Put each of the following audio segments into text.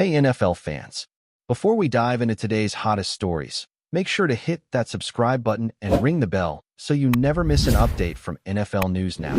Hey NFL fans, before we dive into today's hottest stories, make sure to hit that subscribe button and ring the bell so you never miss an update from NFL News Now.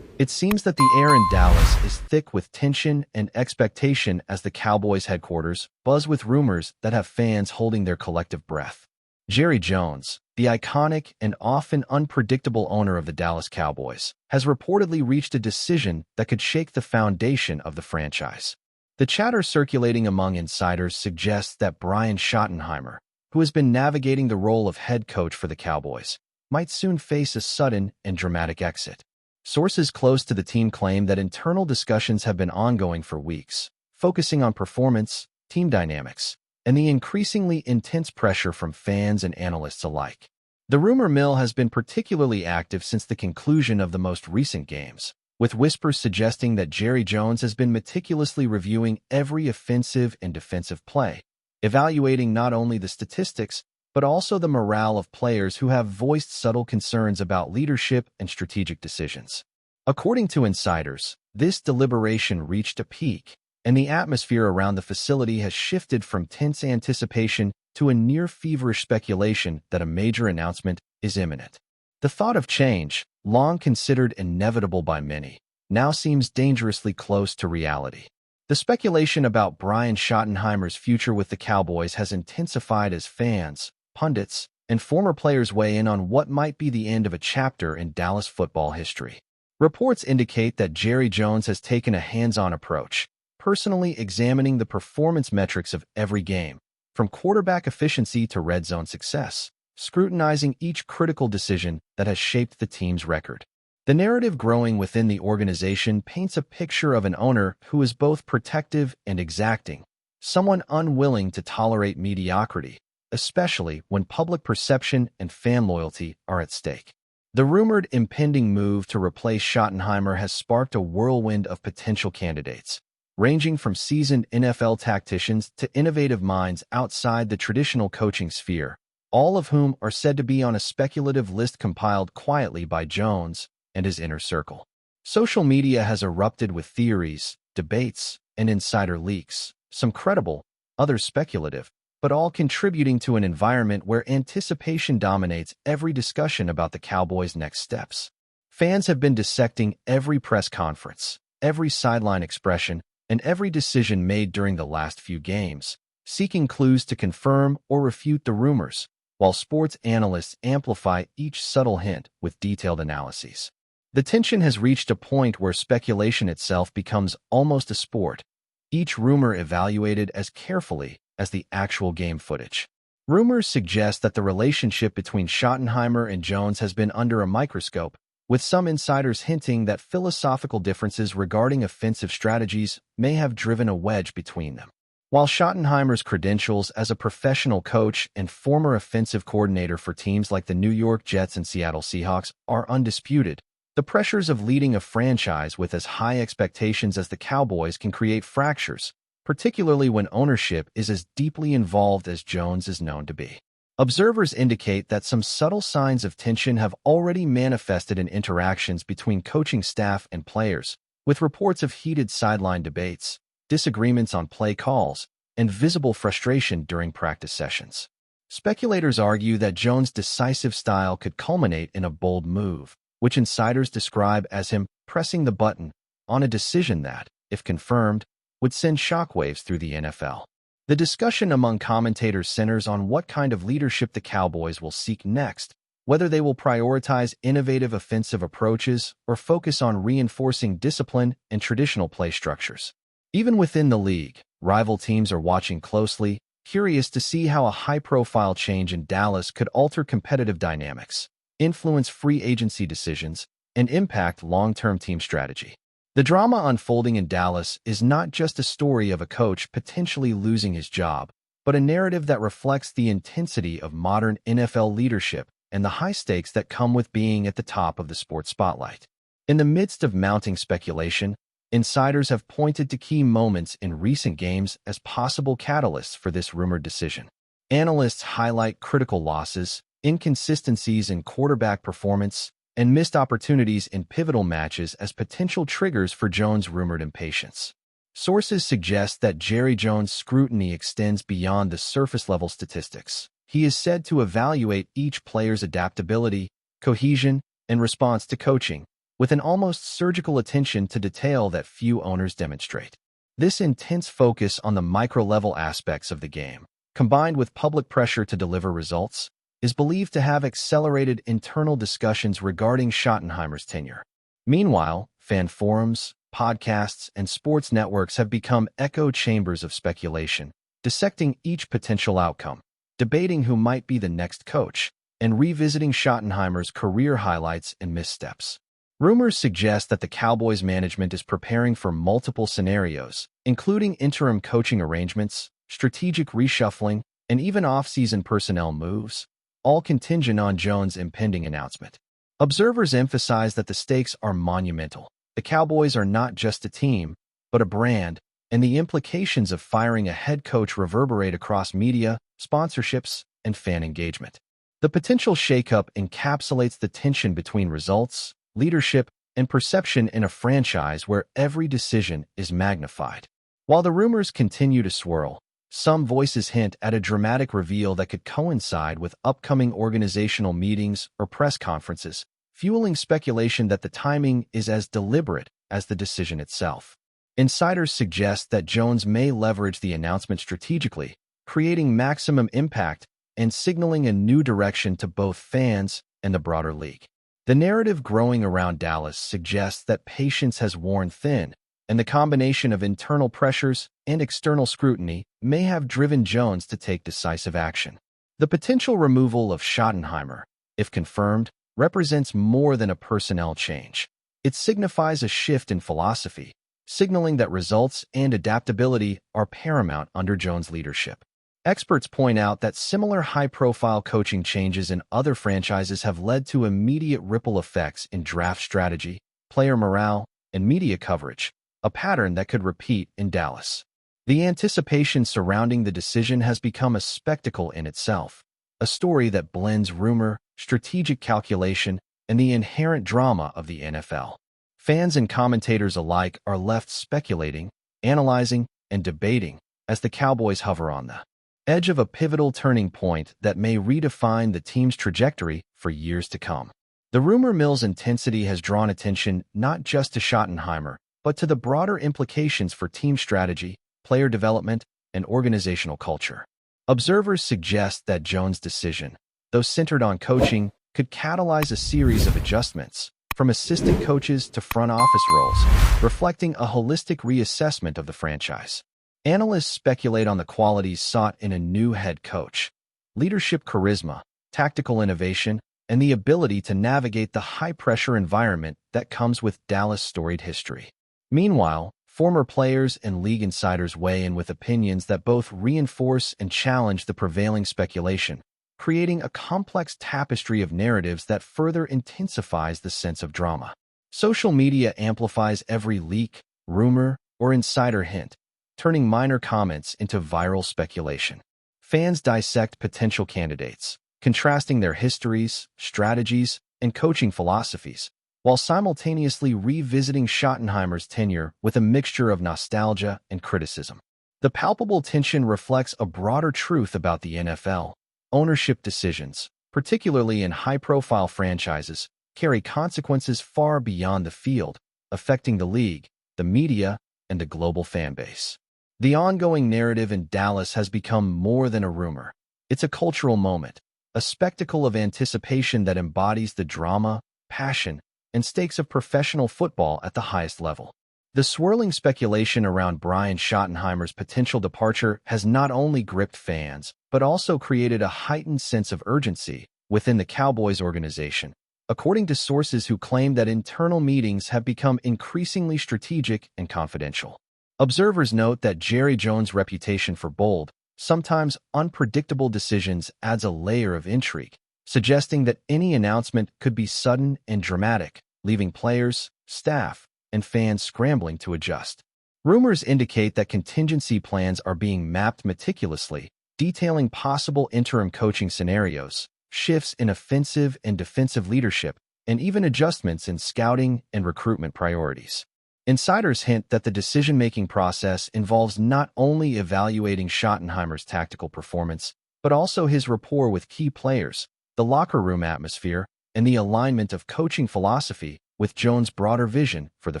It seems that the air in Dallas is thick with tension and expectation as the Cowboys headquarters buzz with rumors that have fans holding their collective breath. Jerry Jones, the iconic and often unpredictable owner of the Dallas Cowboys, has reportedly reached a decision that could shake the foundation of the franchise. The chatter circulating among insiders suggests that Brian Schottenheimer, who has been navigating the role of head coach for the Cowboys, might soon face a sudden and dramatic exit. Sources close to the team claim that internal discussions have been ongoing for weeks, focusing on performance, team dynamics, and the increasingly intense pressure from fans and analysts alike. The rumor mill has been particularly active since the conclusion of the most recent games, with whispers suggesting that Jerry Jones has been meticulously reviewing every offensive and defensive play, evaluating not only the statistics, but also the morale of players who have voiced subtle concerns about leadership and strategic decisions. According to insiders, this deliberation reached a peak, and the atmosphere around the facility has shifted from tense anticipation to a near-feverish speculation that a major announcement is imminent. The thought of change, long considered inevitable by many, now seems dangerously close to reality. The speculation about Brian Schottenheimer's future with the Cowboys has intensified as fans, pundits, and former players weigh in on what might be the end of a chapter in Dallas football history. Reports indicate that Jerry Jones has taken a hands-on approach, personally examining the performance metrics of every game, from quarterback efficiency to red zone success, scrutinizing each critical decision that has shaped the team's record. The narrative growing within the organization paints a picture of an owner who is both protective and exacting, someone unwilling to tolerate mediocrity, especially when public perception and fan loyalty are at stake. The rumored impending move to replace Schottenheimer has sparked a whirlwind of potential candidates, ranging from seasoned NFL tacticians to innovative minds outside the traditional coaching sphere, all of whom are said to be on a speculative list compiled quietly by Jones and his inner circle. Social media has erupted with theories, debates, and insider leaks, some credible, others speculative, but all contributing to an environment where anticipation dominates every discussion about the Cowboys' next steps. Fans have been dissecting every press conference, every sideline expression, and every decision made during the last few games, seeking clues to confirm or refute the rumors, while sports analysts amplify each subtle hint with detailed analyses. The tension has reached a point where speculation itself becomes almost a sport, each rumor evaluated as carefully as the actual game footage. Rumors suggest that the relationship between Schottenheimer and Jones has been under a microscope, with some insiders hinting that philosophical differences regarding offensive strategies may have driven a wedge between them. While Schottenheimer's credentials as a professional coach and former offensive coordinator for teams like the New York Jets and Seattle Seahawks are undisputed, the pressures of leading a franchise with as high expectations as the Cowboys can create fractures, particularly when ownership is as deeply involved as Jones is known to be. Observers indicate that some subtle signs of tension have already manifested in interactions between coaching staff and players, with reports of heated sideline debates, disagreements on play calls, and visible frustration during practice sessions. Speculators argue that Jones' decisive style could culminate in a bold move, which insiders describe as him pressing the button on a decision that, if confirmed, would send shockwaves through the NFL. The discussion among commentators centers on what kind of leadership the Cowboys will seek next, whether they will prioritize innovative offensive approaches or focus on reinforcing discipline and traditional play structures. Even within the league, rival teams are watching closely, curious to see how a high-profile change in Dallas could alter competitive dynamics, influence free agency decisions, and impact long-term team strategy. The drama unfolding in Dallas is not just a story of a coach potentially losing his job, but a narrative that reflects the intensity of modern NFL leadership and the high stakes that come with being at the top of the sports spotlight. In the midst of mounting speculation, insiders have pointed to key moments in recent games as possible catalysts for this rumored decision. Analysts highlight critical losses, inconsistencies in quarterback performance, and missed opportunities in pivotal matches as potential triggers for Jones' rumored impatience. Sources suggest that Jerry Jones' scrutiny extends beyond the surface-level statistics. He is said to evaluate each player's adaptability, cohesion, and response to coaching, with an almost surgical attention to detail that few owners demonstrate. This intense focus on the micro-level aspects of the game, combined with public pressure to deliver results, is believed to have accelerated internal discussions regarding Schottenheimer's tenure. Meanwhile, fan forums, podcasts, and sports networks have become echo chambers of speculation, dissecting each potential outcome, debating who might be the next coach, and revisiting Schottenheimer's career highlights and missteps. Rumors suggest that the Cowboys management is preparing for multiple scenarios, including interim coaching arrangements, strategic reshuffling, and even off-season personnel moves, all contingent on Jones' impending announcement. Observers emphasize that the stakes are monumental. The Cowboys are not just a team, but a brand, and the implications of firing a head coach reverberate across media, sponsorships, and fan engagement. The potential shakeup encapsulates the tension between results, leadership, and perception in a franchise where every decision is magnified. While the rumors continue to swirl, some voices hint at a dramatic reveal that could coincide with upcoming organizational meetings or press conferences, fueling speculation that the timing is as deliberate as the decision itself. Insiders suggest that Jones may leverage the announcement strategically, creating maximum impact and signaling a new direction to both fans and the broader league. The narrative growing around Dallas suggests that patience has worn thin, and the combination of internal pressures and external scrutiny may have driven Jones to take decisive action. The potential removal of Schottenheimer, if confirmed, represents more than a personnel change. It signifies a shift in philosophy, signaling that results and adaptability are paramount under Jones' leadership. Experts point out that similar high-profile coaching changes in other franchises have led to immediate ripple effects in draft strategy, player morale, and media coverage, a pattern that could repeat in Dallas. The anticipation surrounding the decision has become a spectacle in itself, a story that blends rumor, strategic calculation, and the inherent drama of the NFL. Fans and commentators alike are left speculating, analyzing, and debating as the Cowboys hover on the edge of a pivotal turning point that may redefine the team's trajectory for years to come. The rumor mill's intensity has drawn attention not just to Schottenheimer, but to the broader implications for team strategy, player development, and organizational culture. Observers suggest that Jones' decision, though centered on coaching, could catalyze a series of adjustments, from assistant coaches to front office roles, reflecting a holistic reassessment of the franchise. Analysts speculate on the qualities sought in a new head coach: leadership charisma, tactical innovation, and the ability to navigate the high-pressure environment that comes with Dallas' storied history. Meanwhile, former players and league insiders weigh in with opinions that both reinforce and challenge the prevailing speculation, creating a complex tapestry of narratives that further intensifies the sense of drama. Social media amplifies every leak, rumor, or insider hint, turning minor comments into viral speculation. Fans dissect potential candidates, contrasting their histories, strategies, and coaching philosophies, while simultaneously revisiting Schottenheimer's tenure with a mixture of nostalgia and criticism. The palpable tension reflects a broader truth about the NFL. Ownership decisions, particularly in high-profile franchises, carry consequences far beyond the field, affecting the league, the media, and the global fan base. The ongoing narrative in Dallas has become more than a rumor. It's a cultural moment, a spectacle of anticipation that embodies the drama, passion, and stakes of professional football at the highest level. The swirling speculation around Brian Schottenheimer's potential departure has not only gripped fans, but also created a heightened sense of urgency within the Cowboys organization, according to sources who claim that internal meetings have become increasingly strategic and confidential. Observers note that Jerry Jones' reputation for bold, sometimes unpredictable decisions adds a layer of intrigue, suggesting that any announcement could be sudden and dramatic, leaving players, staff, and fans scrambling to adjust. Rumors indicate that contingency plans are being mapped meticulously, detailing possible interim coaching scenarios, shifts in offensive and defensive leadership, and even adjustments in scouting and recruitment priorities. Insiders hint that the decision-making process involves not only evaluating Schottenheimer's tactical performance, but also his rapport with key players, the locker room atmosphere, and the alignment of coaching philosophy with Jones' broader vision for the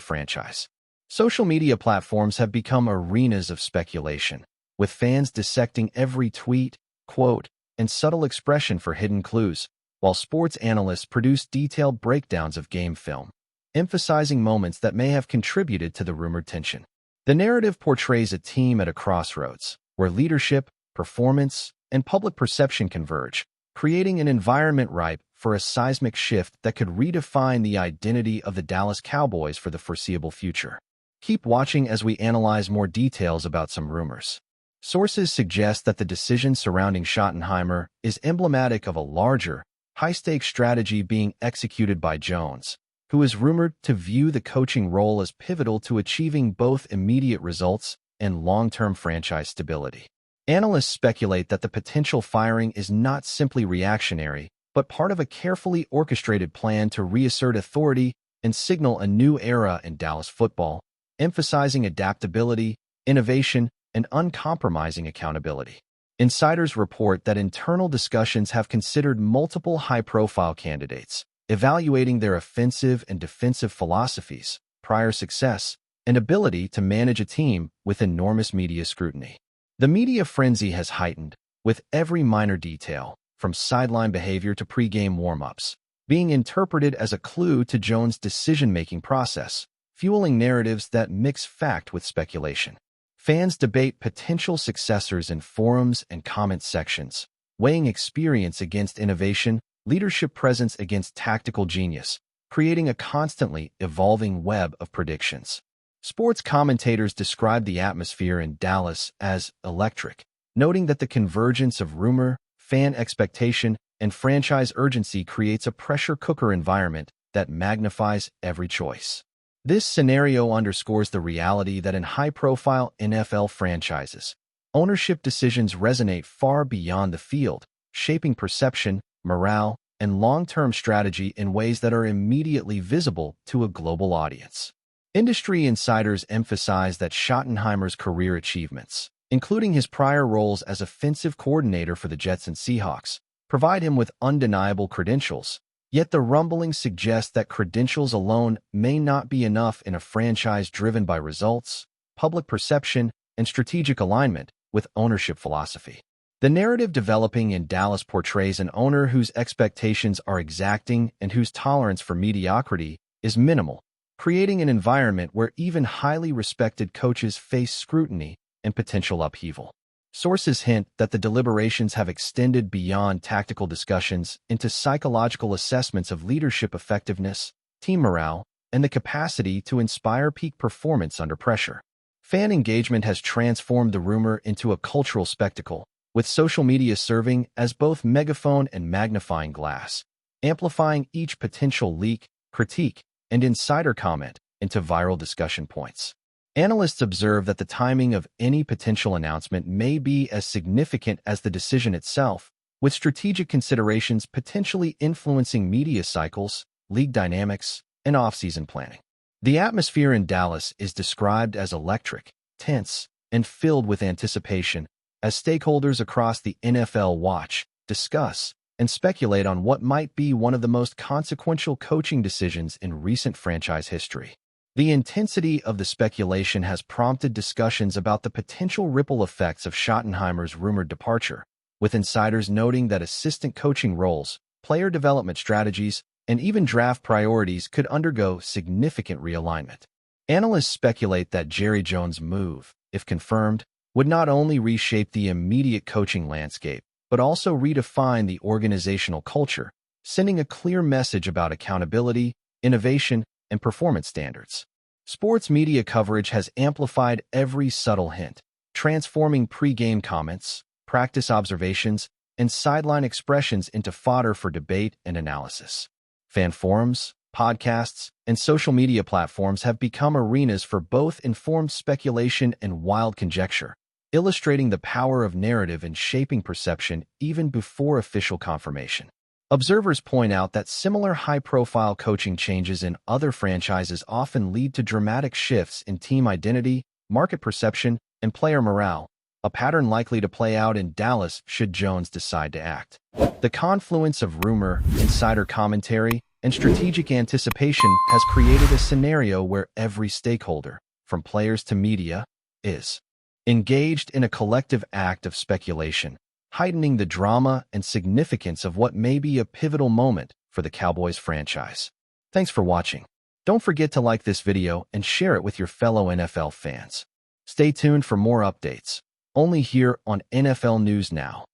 franchise. Social media platforms have become arenas of speculation, with fans dissecting every tweet, quote, and subtle expression for hidden clues, while sports analysts produce detailed breakdowns of game film, emphasizing moments that may have contributed to the rumored tension. The narrative portrays a team at a crossroads, where leadership, performance, and public perception converge, creating an environment ripe for a seismic shift that could redefine the identity of the Dallas Cowboys for the foreseeable future. Keep watching as we analyze more details about some rumors. Sources suggest that the decision surrounding Schottenheimer is emblematic of a larger, high-stakes strategy being executed by Jones, who is rumored to view the coaching role as pivotal to achieving both immediate results and long-term franchise stability. Analysts speculate that the potential firing is not simply reactionary, but part of a carefully orchestrated plan to reassert authority and signal a new era in Dallas football, emphasizing adaptability, innovation, and uncompromising accountability. Insiders report that internal discussions have considered multiple high-profile candidates, evaluating their offensive and defensive philosophies, prior success, and ability to manage a team with enormous media scrutiny. The media frenzy has heightened, with every minor detail, from sideline behavior to pre-game warm-ups, being interpreted as a clue to Jones' decision-making process, fueling narratives that mix fact with speculation. Fans debate potential successors in forums and comment sections, weighing experience against innovation, leadership presence against tactical genius, creating a constantly evolving web of predictions. Sports commentators describe the atmosphere in Dallas as electric, noting that the convergence of rumor, fan expectation, and franchise urgency creates a pressure cooker environment that magnifies every choice. This scenario underscores the reality that in high-profile NFL franchises, ownership decisions resonate far beyond the field, shaping perception, morale, and long-term strategy in ways that are immediately visible to a global audience. Industry insiders emphasize that Schottenheimer's career achievements, including his prior roles as offensive coordinator for the Jets and Seahawks, provide him with undeniable credentials. Yet the rumblings suggest that credentials alone may not be enough in a franchise driven by results, public perception, and strategic alignment with ownership philosophy. The narrative developing in Dallas portrays an owner whose expectations are exacting and whose tolerance for mediocrity is minimal, creating an environment where even highly respected coaches face scrutiny and potential upheaval. Sources hint that the deliberations have extended beyond tactical discussions into psychological assessments of leadership effectiveness, team morale, and the capacity to inspire peak performance under pressure. Fan engagement has transformed the rumor into a cultural spectacle, with social media serving as both megaphone and magnifying glass, amplifying each potential leak, critique, and insider comment into viral discussion points. Analysts observe that the timing of any potential announcement may be as significant as the decision itself, with strategic considerations potentially influencing media cycles, league dynamics, and off-season planning. The atmosphere in Dallas is described as electric, tense, and filled with anticipation as stakeholders across the NFL watch, discuss, and speculate on what might be one of the most consequential coaching decisions in recent franchise history. The intensity of the speculation has prompted discussions about the potential ripple effects of Schottenheimer's rumored departure, with insiders noting that assistant coaching roles, player development strategies, and even draft priorities could undergo significant realignment. Analysts speculate that Jerry Jones' move, if confirmed, would not only reshape the immediate coaching landscape, but also redefine the organizational culture, sending a clear message about accountability, innovation, and performance standards. Sports media coverage has amplified every subtle hint, transforming pre-game comments, practice observations, and sideline expressions into fodder for debate and analysis. Fan forums, podcasts, and social media platforms have become arenas for both informed speculation and wild conjecture, illustrating the power of narrative in shaping perception even before official confirmation. Observers point out that similar high-profile coaching changes in other franchises often lead to dramatic shifts in team identity, market perception, and player morale, a pattern likely to play out in Dallas should Jones decide to act. The confluence of rumor, insider commentary, and strategic anticipation has created a scenario where every stakeholder, from players to media, is engaged in a collective act of speculation, heightening the drama and significance of what may be a pivotal moment for the Cowboys franchise. Thanks for watching. Don't forget to like this video and share it with your fellow NFL fans. Stay tuned for more updates, only here on NFL News Now.